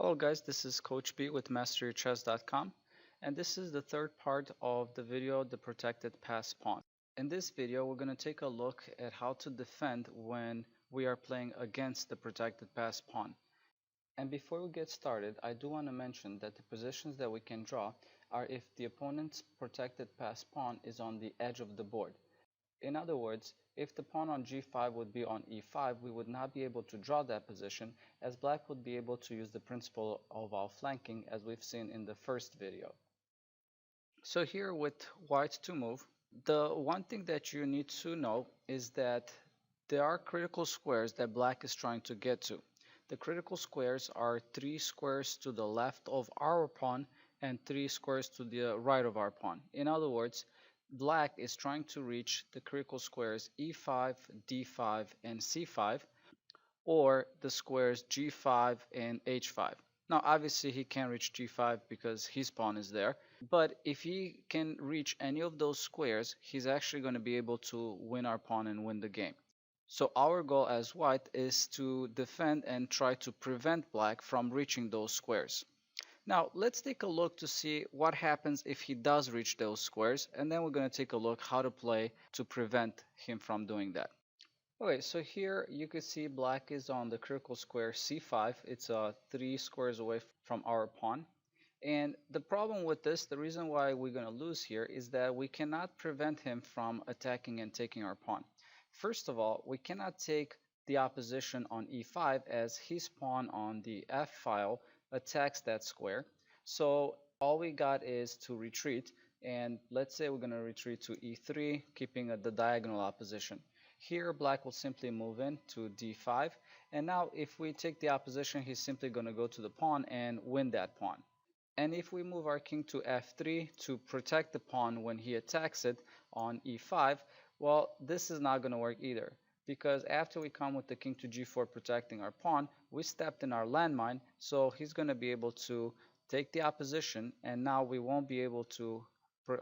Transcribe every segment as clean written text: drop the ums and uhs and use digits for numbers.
Hello guys, this is Coach B with MasterYourChess.com, and this is the third part of the video, The Protected Pass Pawn. In this video, we're going to take a look at how to defend when we are playing against the protected pass pawn. And before we get started, I do want to mention that the positions that we can draw are if the opponent's protected pass pawn is on the edge of the board. In other words, if the pawn on g5 would be on e5, we would not be able to draw that position, as black would be able to use the principle of outflanking as we've seen in the first video. So here with white to move, the one thing that you need to know is that there are critical squares that black is trying to get to. The critical squares are 3 squares to the left of our pawn and 3 squares to the right of our pawn. In other words, black is trying to reach the critical squares e5, d5, and c5, or the squares g5 and h5. Now obviously he can't reach g5 because his pawn is there, but if he can reach any of those squares, he's actually going to be able to win our pawn and win the game. So our goal as white is to defend and try to prevent black from reaching those squares. Now let's take a look to see what happens if he does reach those squares, and then we're going to take a look how to play to prevent him from doing that. Okay, so here you can see black is on the critical square c5. It's 3 squares away from our pawn. And the problem with this, the reason why we're going to lose here is that we cannot prevent him from attacking and taking our pawn. First of all, we cannot take the opposition on e5 as his pawn on the f file attacks that square. So all we got is to retreat, and let's say we're going to retreat to e3, keeping the diagonal opposition. Here black will simply move in to d5, and now if we take the opposition, he's simply going to go to the pawn and win that pawn. And if we move our king to f3 to protect the pawn when he attacks it on e5, well, this is not going to work either, because after we come with the king to g4 protecting our pawn, we stepped in our landmine, so he's going to be able to take the opposition, and now we won't be able to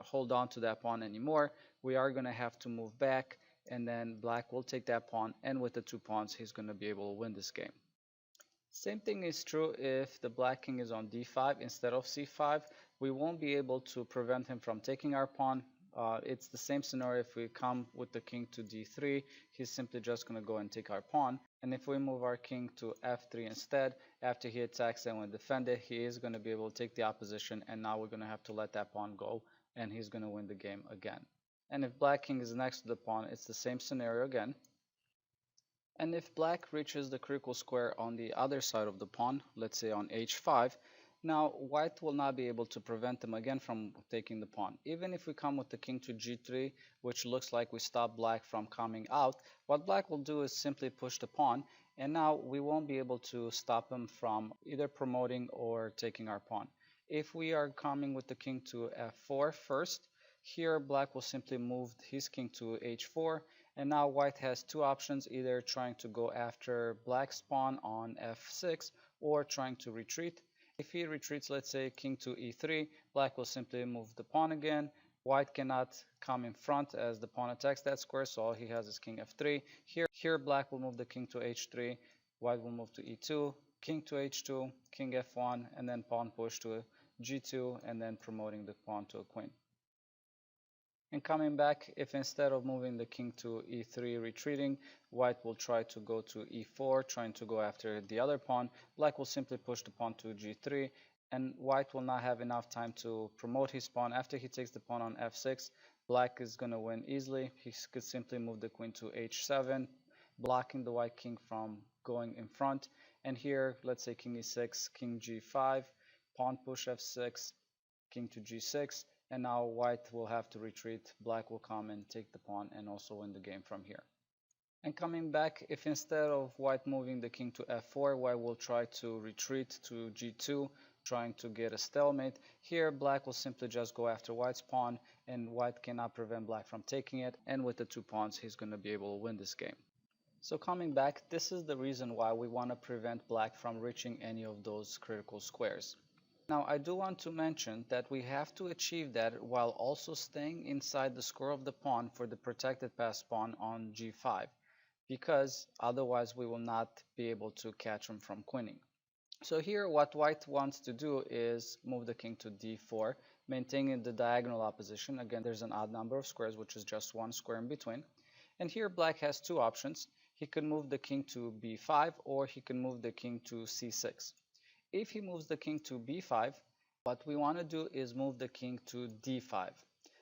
hold on to that pawn anymore. We are going to have to move back, and then black will take that pawn, and with the 2 pawns he's going to be able to win this game. Same thing is true if the black king is on d5 instead of c5. We won't be able to prevent him from taking our pawn. It's the same scenario if we come with the king to d3. He's simply just going to go and take our pawn. And if we move our king to f3 instead, after he attacks and we defend it, he is going to be able to take the opposition, and now we're going to have to let that pawn go, and he's going to win the game again. And if black king is next to the pawn, it's the same scenario again. And if black reaches the critical square on the other side of the pawn, let's say on h5, now white will not be able to prevent them again from taking the pawn. Even if we come with the king to g3, which looks like we stop black from coming out, what black will do is simply push the pawn, and now we won't be able to stop him from either promoting or taking our pawn. If we are coming with the king to f4 first, here black will simply move his king to h4, and now white has 2 options, either trying to go after black's pawn on f6 or trying to retreat. If he retreats, let's say king to e3, black will simply move the pawn again. White cannot come in front as the pawn attacks that square, so all he has is king f3. Here black will move the king to h3, white will move to e2, king to h2, king f1, and then pawn push to g2, and then promoting the pawn to a queen. And coming back, if instead of moving the king to e3 retreating, white will try to go to e4, trying to go after the other pawn, black will simply push the pawn to g3, and white will not have enough time to promote his pawn. After he takes the pawn on f6, black is going to win easily. He could simply move the queen to h7, blocking the white king from going in front. And here, let's say king e6, king g5, pawn push f6, king to g6, and now white will have to retreat. Black will come and take the pawn and also win the game from here. And coming back, if instead of white moving the king to f4, white will try to retreat to g2, trying to get a stalemate. Here black will simply just go after white's pawn, and white cannot prevent black from taking it, and with the 2 pawns he's going to be able to win this game. So coming back, this is the reason why we want to prevent black from reaching any of those critical squares. Now I do want to mention that we have to achieve that while also staying inside the square of the pawn for the protected pass pawn on g5, because otherwise we will not be able to catch him from queening. So here what white wants to do is move the king to d4, maintaining the diagonal opposition. Again, there's an odd number of squares, which is just one square in between. And here black has two options. He can move the king to b5, or he can move the king to c6. If he moves the king to b5, what we want to do is move the king to d5.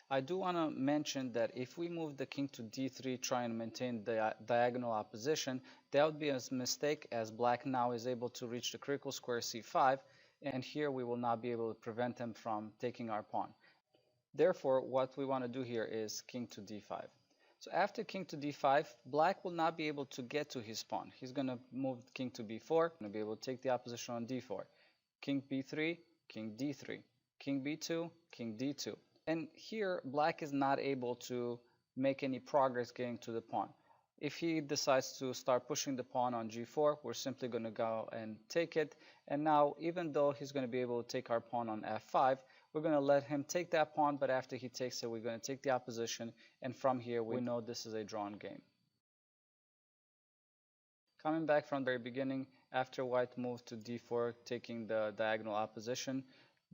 I do want to mention that if we move the king to d3, try and maintain the diagonal opposition, that would be a mistake, as black now is able to reach the critical square c5, and here we will not be able to prevent him from taking our pawn. Therefore, what we want to do here is king to d5. So after king to d5, black will not be able to get to his pawn. He's going to move king to b4, going to be able to take the opposition on d4. King b3, king d3, king b2, king d2. And here, black is not able to make any progress getting to the pawn. If he decides to start pushing the pawn on g4, we're simply going to go and take it. And now, even though he's going to be able to take our pawn on f5, we're going to let him take that pawn, but after he takes it, we're going to take the opposition, and from here we know this is a drawn game. Coming back from the very beginning, after white moved to d4, taking the diagonal opposition,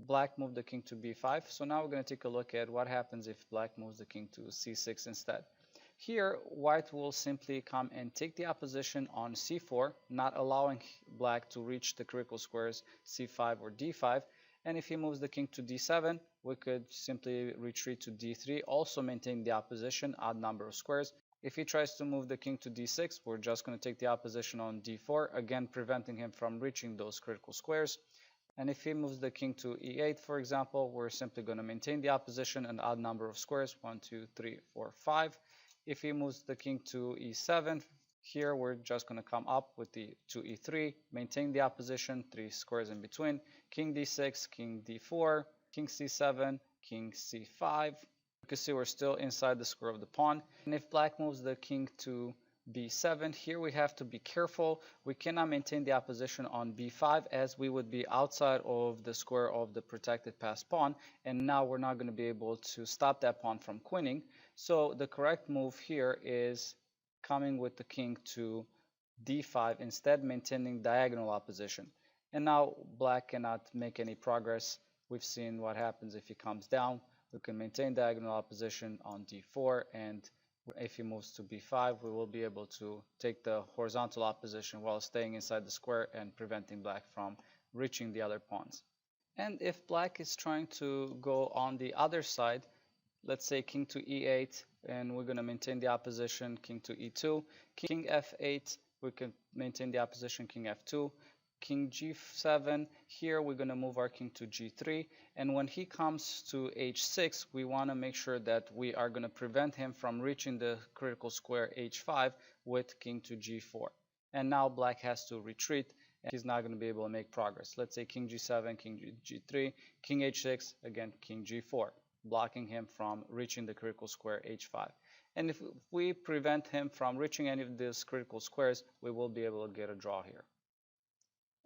black moved the king to b5. So now we're going to take a look at what happens if black moves the king to c6 instead. Here, white will simply come and take the opposition on c4, not allowing black to reach the critical squares c5 or d5. And if he moves the king to d7, we could simply retreat to d3, also maintain the opposition, odd number of squares. If he tries to move the king to d6, we're just going to take the opposition on d4, again preventing him from reaching those critical squares. And if he moves the king to e8, for example, we're simply going to maintain the opposition, an odd number of squares, 1, 2, 3, 4, 5. If he moves the king to e7, here we're just going to come up with the to e3, maintain the opposition, 3 squares in between, king d6, king d4, king c7, king c5. You can see we're still inside the square of the pawn. And if black moves the king to b7, here we have to be careful. We cannot maintain the opposition on b5, as we would be outside of the square of the protected passed pawn, and now we're not going to be able to stop that pawn from queening. So the correct move here is coming with the king to d5, instead maintaining diagonal opposition. And now black cannot make any progress. We've seen what happens if he comes down. We can maintain diagonal opposition on d4, and if he moves to b5, we will be able to take the horizontal opposition while staying inside the square and preventing black from reaching the other pawns. And if black is trying to go on the other side, let's say king to e8, and we're going to maintain the opposition, king to e2, king f8, we can maintain the opposition, king f2, king g7. Here we're going to move our king to g3, and when he comes to h6, we want to make sure that we are going to prevent him from reaching the critical square h5 with king to g4. And now black has to retreat, and he's not going to be able to make progress. Let's say king g7, king g3, king h6, again king g4, blocking him from reaching the critical square h5. And if we prevent him from reaching any of these critical squares, we will be able to get a draw here.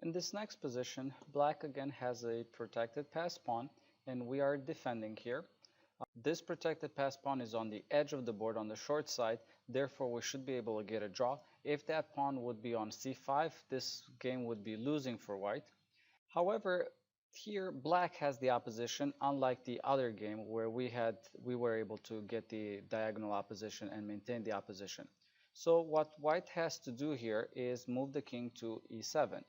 In this next position, black again has a protected passed pawn, and we are defending here. This protected passed pawn is on the edge of the board on the short side, therefore we should be able to get a draw. If that pawn would be on c5, this game would be losing for white. However, here black has the opposition, unlike the other game where we were able to get the diagonal opposition and maintain the opposition. So what white has to do here is move the king to e7.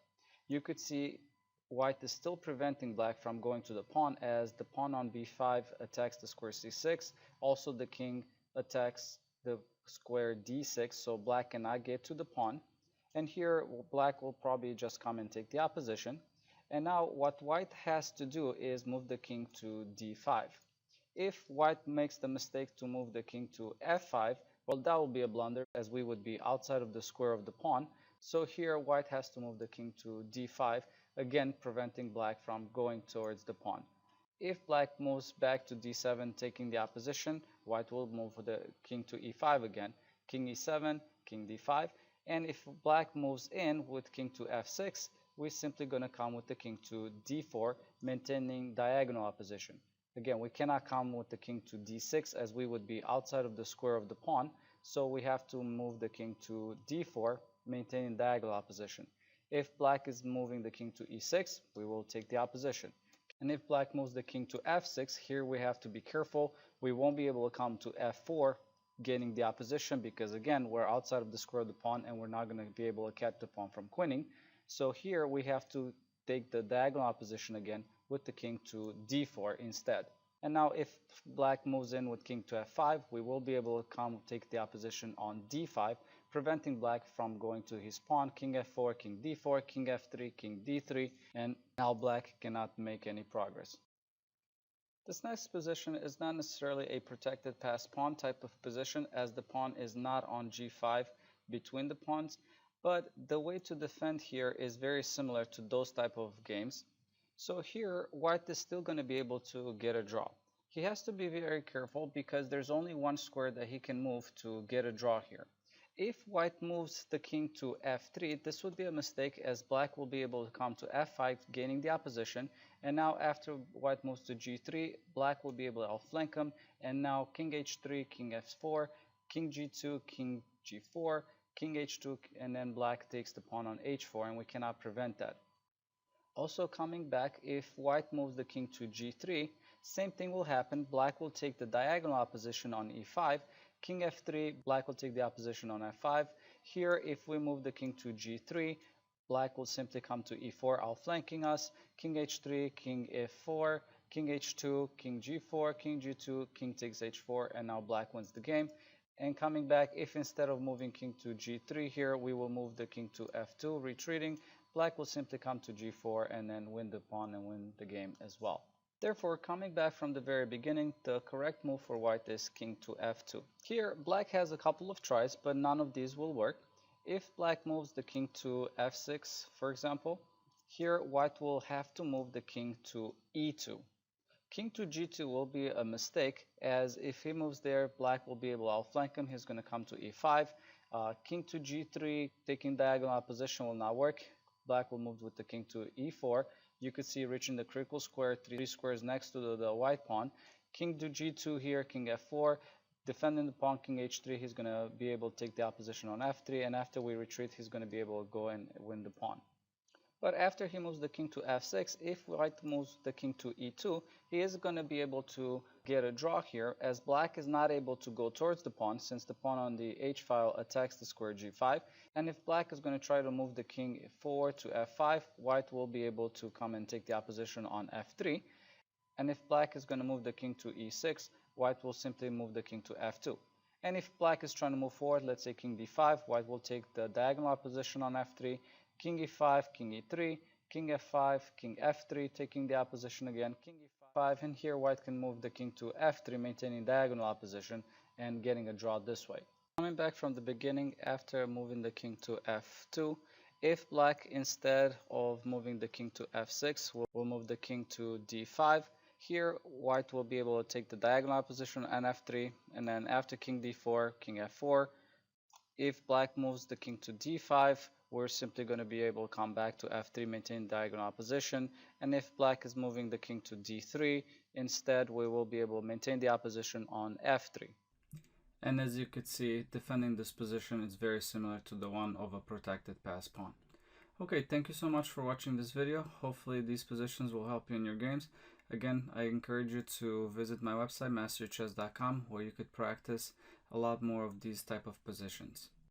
You could see white is still preventing black from going to the pawn, as the pawn on b5 attacks the square c6. Also the king attacks the square d6, so black cannot get to the pawn. And here black will probably just come and take the opposition. And now what white has to do is move the king to d5. If white makes the mistake to move the king to f5, well, that will be a blunder, as we would be outside of the square of the pawn. So here white has to move the king to d5, again preventing black from going towards the pawn. If black moves back to d7, taking the opposition, white will move the king to e5 again, king e7, king d5. And if black moves in with king to f6, we're simply going to come with the king to d4, maintaining diagonal opposition. Again, we cannot come with the king to d6, as we would be outside of the square of the pawn, so we have to move the king to d4, maintaining diagonal opposition. If black is moving the king to e6, we will take the opposition. And if black moves the king to f6, here we have to be careful. We won't be able to come to f4, gaining the opposition, because again, we're outside of the square of the pawn and we're not going to be able to catch the pawn from queening. So here we have to take the diagonal opposition again with the king to d4 instead. And now if black moves in with king to f5, we will be able to come take the opposition on d5, preventing black from going to his pawn, king f4, king d4, king f3, king d3, and now black cannot make any progress. This next position is not necessarily a protected passed pawn type of position, as the pawn is not on g5 between the pawns, but the way to defend here is very similar to those type of games. So here, white is still going to be able to get a draw. He has to be very careful because there's only one square that he can move to get a draw here. If white moves the king to f3, this would be a mistake, as black will be able to come to f5, gaining the opposition. And now after white moves to g3, black will be able to outflank him. And now king h3, king f4, king g2, king g4, king h2, and then black takes the pawn on h4, and we cannot prevent that. Also coming back, if white moves the king to g3, same thing will happen. Black will take the diagonal opposition on e5. King f3, black will take the opposition on f5. Here, if we move the king to g3, black will simply come to e4, outflanking us. King h3, king f4, king h2, king g4, king g2, king takes h4, and now black wins the game. And coming back, if instead of moving king to g3 here, we will move the king to f2, retreating, black will simply come to g4 and then win the pawn and win the game as well. Therefore, coming back from the very beginning, the correct move for white is king to f2. Here, black has a couple of tries, but none of these will work. If black moves the king to f6, for example, here white will have to move the king to e2. King to g2 will be a mistake, as if he moves there, black will be able to outflank him. He's going to come to e5. King to g3, taking diagonal opposition will not work. Black will move with the king to e4. You could see reaching the critical square, 3 squares next to the white pawn. King to g2 here, king f4. Defending the pawn, king h3, he's going to be able to take the opposition on f3. And after we retreat, he's going to be able to go and win the pawn. But after he moves the king to f6, if white moves the king to e2, he is going to be able to get a draw here, as black is not able to go towards the pawn, since the pawn on the h-file attacks the square g5. And if black is going to try to move the king forward to f5, white will be able to come and take the opposition on f3. And if black is going to move the king to e6, white will simply move the king to f2. And if black is trying to move forward, let's say king d5, white will take the diagonal opposition on f3, king e5, king e3, king f5, king f3, taking the opposition again, king e5, and here white can move the king to f3, maintaining diagonal opposition and getting a draw this way. Coming back from the beginning, after moving the king to f2, if black, instead of moving the king to f6, will move the king to d5, here white will be able to take the diagonal opposition on f3, and then after king d4, king f4. If black moves the king to d5, we're simply going to be able to come back to f3, maintain diagonal opposition. And if black is moving the king to d3, instead we will be able to maintain the opposition on f3. And as you could see, defending this position is very similar to the one of a protected pass pawn. Okay, thank you so much for watching this video. Hopefully these positions will help you in your games. Again, I encourage you to visit my website, masterchess.com, where you could practice a lot more of these type of positions.